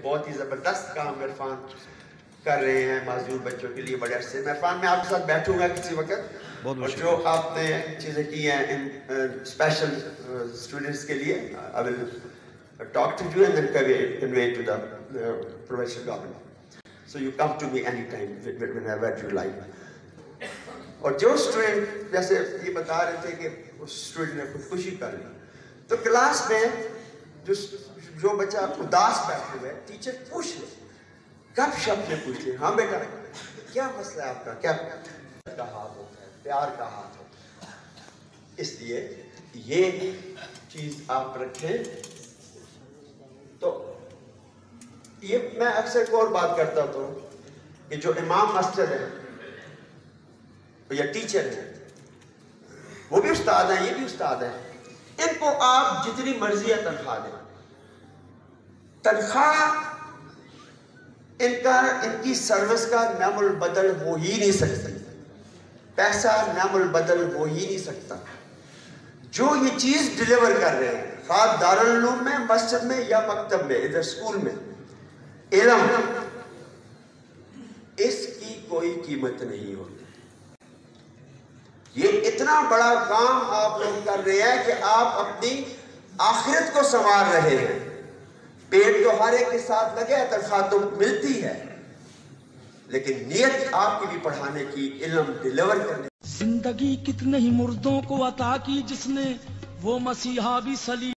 بہت ہی زبردست کام عرفان کر رہے ہیں معذور بچوں کے لیے بڑے عرصے میں. عرفان میں آپ کے ساتھ بیٹھوں گا کسی وقت اور جو آپ نے چیزیں کی ہیں ان اسپیشل اسٹوڈنٹس کے لیے I will talk to you and then convey to the provincial government. So you come to me anytime whenever you like. اور جو اسٹوڈنٹ جیسے یہ بتا رہے تھے کہ اس اسٹوڈنٹ نے خودکشی کر لی تو کلاس میں جو بچہ اداس بیٹھے ہوئے ٹیچر پوچھ لے گپ شپ میں پوچھ لے ہاں بیٹا کیا مسئلہ ہے آپ کا کیا کا ہاتھ ہوتا ہے پیار کا ہاتھ ہوتا ہے. اس لیے یہ چیز آپ رکھیں. تو یہ میں اکثر ایک اور بات کرتا ہوں کہ جو امام مسجد ہے یا ٹیچر ہیں وہ بھی استاد ہیں یہ بھی استاد ہیں. ان کو آپ جتنی مرضی ہے تنخواہ دیں. تنخواہ ان کی سروس کا نعم البدل ہو ہی نہیں سکتی. پیسہ نعم البدل ہو ہی نہیں سکتا. جو یہ چیز ڈیلیور کر رہے ہیں خواہ دارالعلوم میں مسجد میں یا مکتب میں ادھر اسکول میں علم اس کی کوئی قیمت نہیں ہوتی. یہ اتنا بڑا کام آپ لوگ کر رہے ہیں کہ آپ اپنی آخرت کو سنوار رہے ہیں. پیٹ تو ہر ایک کے ساتھ لگے ہے تنخواہ تو ملتی ہے لیکن نیت آپ کی بھی پڑھانے کی علم ڈیلیور کرنے. زندگی کتنے ہی مردوں کو عطا کی جس نے وہ مسیحا بھی سلی